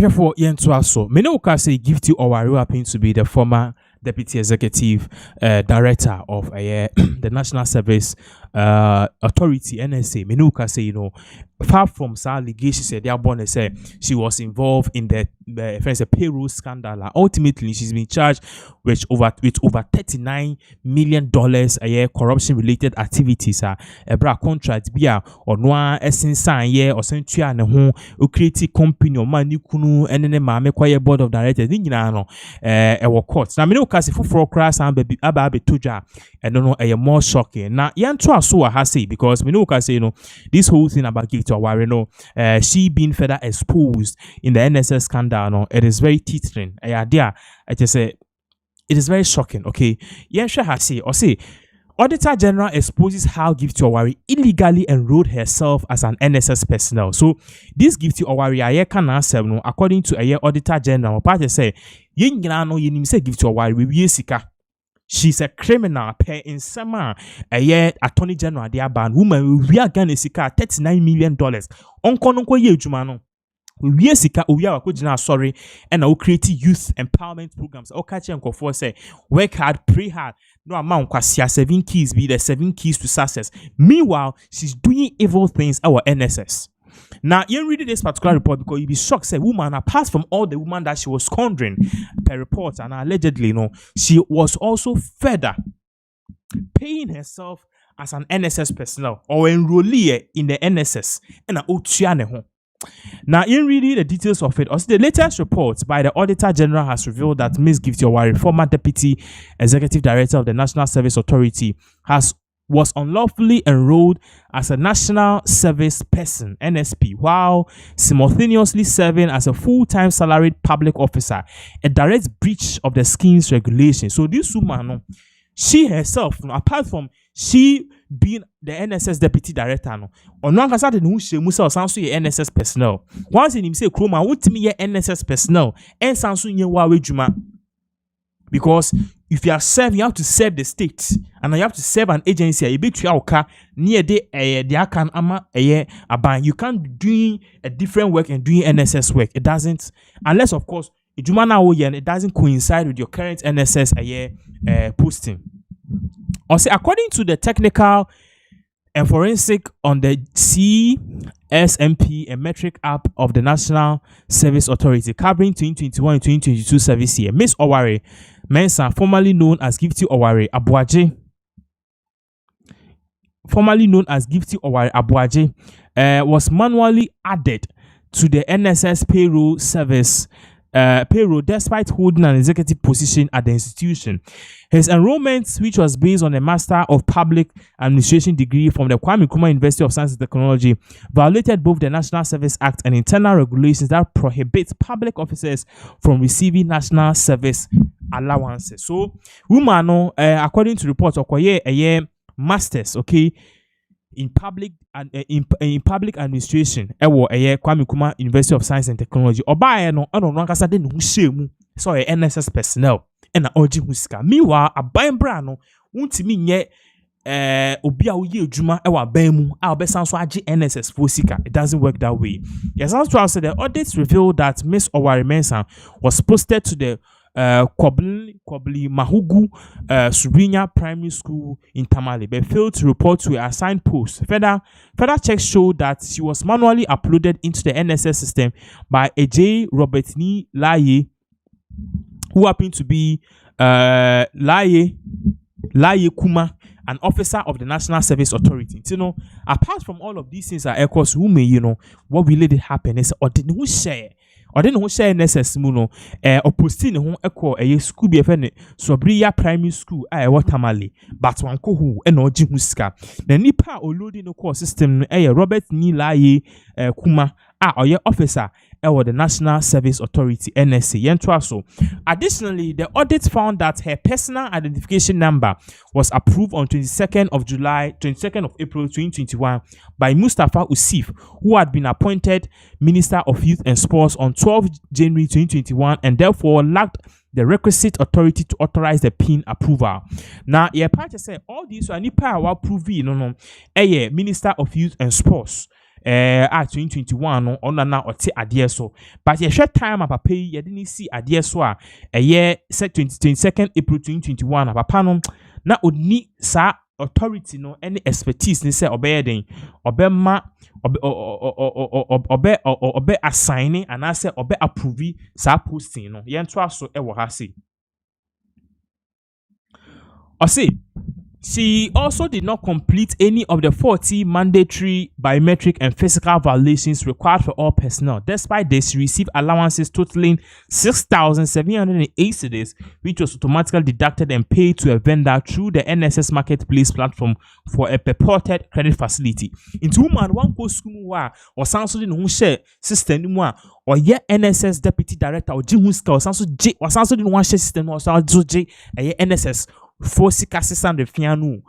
Ajafo Yentuaso, Menoka say Gifty Oware happens to be the former Deputy Executive Director of the National Service Authority, NSA. Menoka say, far from some allegations, they are born say she was involved in the payroll scandal. Ultimately, she's been charged with over $39 million a year corruption related activities. Bra contract bia or noa esensan ye or sentua ne ho o create company or mani kunu ene maame kwaye board of directors ni nyina no e court. Na me no kase foforo kra san ba aba abetodwa no more shocking. Na yanto aso ha say because me no kase this whole thing about Gifty Oware she being further exposed in the NSS scandal it is very teetering. It is very shocking, okay? Yensha has say or say Auditor General exposes how Gifty Oware illegally enrolled herself as an NSS personnel. So this Gifty Oware aye can answer according to a Auditor General. Part say yengina no yenim say Gifty Oware we sika. She's a criminal pay in summer Attorney General de ban woman we are gonna sika $39 million. Onko ye juma no. We sika we are sorry and I create youth empowerment programs. O catch and for say work hard, pray hard. No amount kwasia 7 keys be the 7 keys to success. Meanwhile, she's doing evil things our NSS. Now, you read this particular report because you'll be shocked. Say, woman, apart from all the woman that she was squandering per report, and allegedly, she was also further paying herself as an NSS personnel or enrollee in the NSS and a now, in reading the details of it, also the latest report by the Auditor General has revealed that Ms. Gifty Oware, former Deputy Executive Director of the National Service Authority, was unlawfully enrolled as a National Service Person (NSP) while simultaneously serving as a full-time salaried public officer, a direct breach of the scheme's regulations. So this woman, she herself, apart from she being the NSS Deputy Director, or no kasa de no she musa sanso ye NSS personnel. Once in him say kroma wotimi ye NSS personnel and sanso nye wa juma. Because if you are serving, you have to serve the state, and you have to serve an agency. You be to near the can ama aban. You can't be doing a different work and doing NSS work. It doesn't, unless of course it doesn't coincide with your current NSS posting. Also, according to the technical and forensic on the CSMP and metric app of the National Service Authority covering 2021 and 2022 service year, Ms. Oware Mensah, formerly known as Gifty Oware Abuaje, was manually added to the NSS payroll service payroll despite holding an executive position at the institution. His enrollment, which was based on a Master of Public Administration degree from the Kwame Nkrumah University of Science and Technology, violated both the National Service Act and internal regulations that prohibit public officers from receiving national service allowances. So, woman, according to reports, a masters, okay, in public in public administration Kwame Nkrumah University of Science and Technology oba no nkasa de no hyemu so NSS personnel na oji husika. Meanwhile aban bra no untimi nye obi a oye adwuma aban mu a obesan so age NSS for sika. It doesn't work that way. Yes, also the audits revealed that Ms. Oware Mensah was posted to the Kobli Mahugu Subrinya Primary School in Tamale, but failed to report to a assigned post. Further checks showed that she was manually uploaded into the NSS system by a J. Robert Ni Laye, who happened to be Laye Kuma, an officer of the National Service Authority. Apart from all of these things, are echoes who may what really did happen is or didn't who share. Or then who share NSS muno opposite who echo a school be offended Sobria Primary School Watamali, but one cohu and no jimuska. The Nipa or loading no core system Robert Nilaye Kuma or your officer or the National Service Authority NSA Yentraso. Additionally, the audit found that her personal identification number was approved on 22nd of April 2021 by Mustafa Usif, who had been appointed Minister of Youth and Sports on 12 January 2021 and therefore lacked the requisite authority to authorize the PIN approval. Now, your party said all these are nipa wa approve Minister of Youth and Sports. a 2021 no ona na ote ade so but ye hwe time papa yi ye de ni si ade so a 22nd April 2021 papa no na oni sa authority no any expertise ni say obey den obema obe assigning and I say obe approve sa posting no ye nto aso e wo ha se o say she also did not complete any of the 40 mandatory biometric and physical violations required for all personnel. Despite this, she received allowances totaling 6,708 cedis, which was automatically deducted and paid to a vendor through the NSS Marketplace platform for a purported credit facility. Into woman one post school or sanso in share system or NSS deputy director or Jimuska or sanso in one share system or sanso NSS. For sika 600 fianu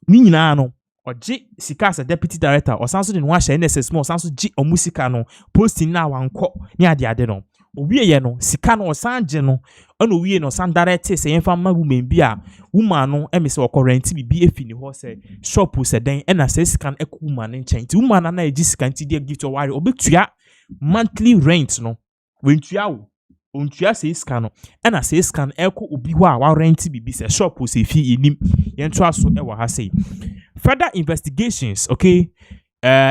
ni nyina no oje sika as deputy director or sanso de no ahye NSS mo sanso ji omusika no posting na wanko ni ade no owie ye no sika no osanje no ana owie no san direct se yemfa ma woman bi a woman no emese okorrent bibi efini ho se shop se den na se sika no ekwu woman nchen ti woman na eji sika nti de Gifty Oware obetua monthly rent no wentua wo ontua se scan na se scan eko obi ho a wa rent bibi se shop o se fi enim yento aso e wa ha say further investigations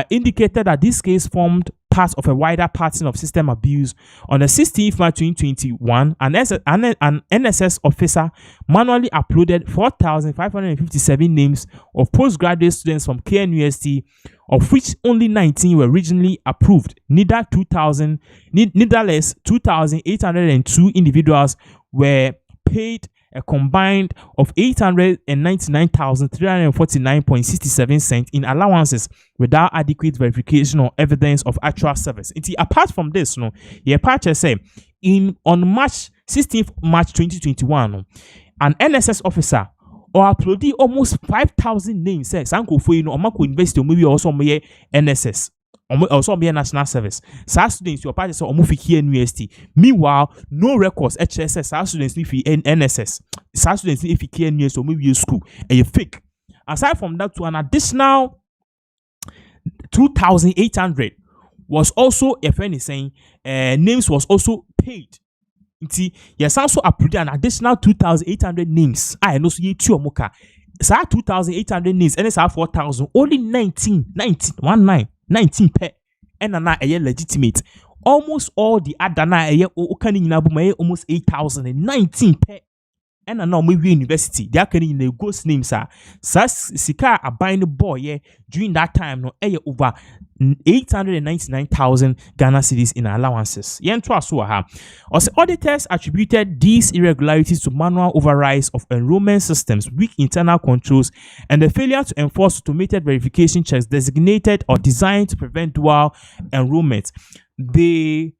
indicated that this case formed part of a wider pattern of system abuse. On the 16th March 2021, an NSS officer manually uploaded 4,557 names of postgraduate students from KNUST, of which only 19 were originally approved. Nevertheless, 2,802 individuals were paid a combined of 899,349.67 cents in allowances without adequate verification or evidence of actual service. Apart from this, say on March 16th March 2021, an NSS officer or uploaded almost 5,000 names. Says Uncle for Omako University, or maybe also NSS. Also be a national service. SA students your party so omufi here university. Meanwhile, no records HSS SA students if NSS. SA students if here university or maybe school and you fake. Aside from that, to an additional 2,800 was also a friend is saying names was also paid. Yes, also uploaded an additional 2,800 names. I know so ye two moka. SA 2,800 names and it's 4,000 only 19 per and na legitimate. Almost all the other na almost 8,019 per and now maybe university. They are in the ghost names sika a bind boy during that time no over 899,000 Ghana cedis in allowances. Also, auditors attributed these irregularities to manual overrides of enrollment systems, weak internal controls, and the failure to enforce automated verification checks designated or designed to prevent dual enrollment. They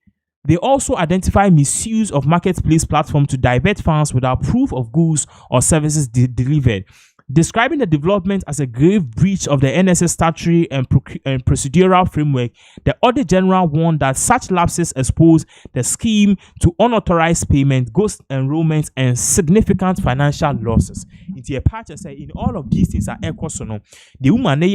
also identify misuse of marketplace platform to divert funds without proof of goods or services delivered. Describing the development as a grave breach of the NSS statutory and procedural framework, the Audit General warned that such lapses expose the scheme to unauthorized payment, ghost enrollment, and significant financial losses. In all of these things are the woman a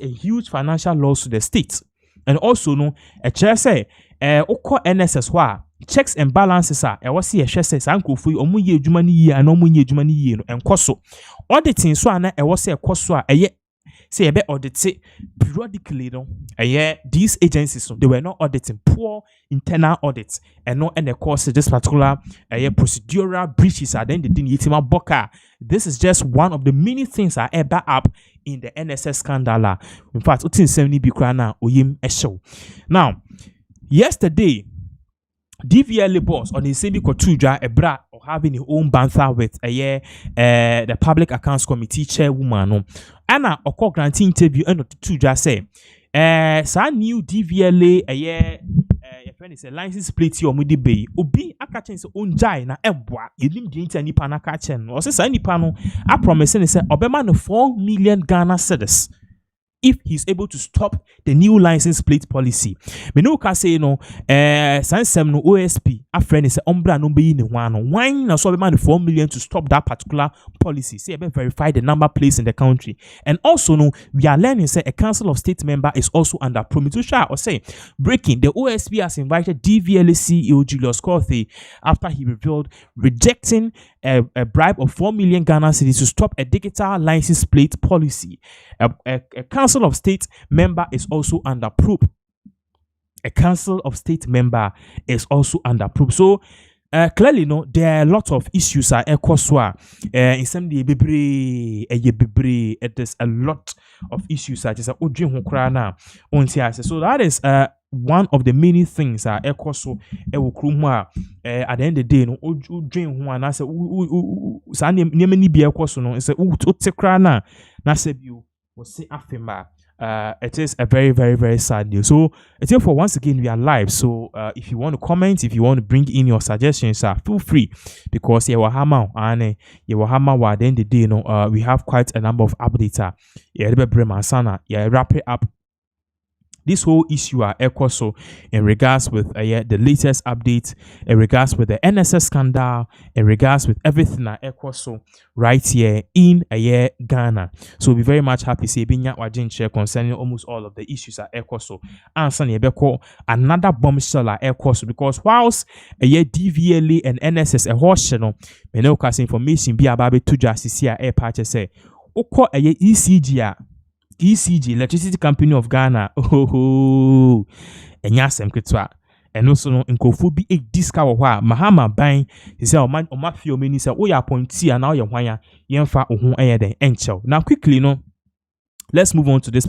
huge financial loss to the state. And also a chair say NSS checks and balances are was a share says uncle for omuye jumani ye and omunye jumani ye and koso auditing so na was a koso a say a bit audit periodically these agencies they were not auditing poor internal audits and not any course this particular procedural breaches are then the Yitima Boka. This is just one of the many things are ever up in the NSS scandal. In fact, utin 70 bikrana oyim esho. Now, yesterday DVLA boss on the same Kotuja Ebra or having his own banter with the Public Accounts Committee chairwoman. Anna Oko granting interview and Tuja say sa new DVLA your friend is a license plate or mudi bay obi akachen se onjai na ebwa elim di nti nipa na akachen o se sa nipa no a promise ne se obema no 4 million Ghana cedis if he's able to stop the new license plate policy. Me no ka say no sansem no OSP a friend is ombra no be ni one na so be man 4 million to stop that particular policy. Say be verify the number placed in the country. And also no, we are learning say a council of state member is also under promitusha or say breaking. The OSP has invited DVLA CEO Julius Corthy after he revealed rejecting a bribe of 4 million Ghana cedis to stop a digital license plate policy. A council of state member is also under probe. A council of state member is also under probe. So clearly, no, there are a lot of issues are ekoswa. In some it is a lot of issues such as so that is one of the many things are ekoso at the end of the day no dream one I say many be ekoso no say na say you was say afema. It is a very, very, very sad news. So, for once again, we are live. So, if you want to comment, if you want to bring in your suggestions, feel free because at the end of the day, we have quite a number of updates. Wrap it up. This whole issue are also in regards with the latest update, in regards with the NSS scandal, in regards with everything also right here in Ghana. So we're very much happy to be share concerning almost all of the issues are also answer another bombshell are also because whilst DVLA and NSS a horse channel, me no cast information be about to justice here patch say oko ECG, Electricity Company of Ghana. Oh, and yasem ketwa. And also no nkofo bi e diska wo hwa mahama ban he say o ma feel many say o ya appointee and now ye hwan ya yemfa ohun den enchel. Now quickly no, let's move on to this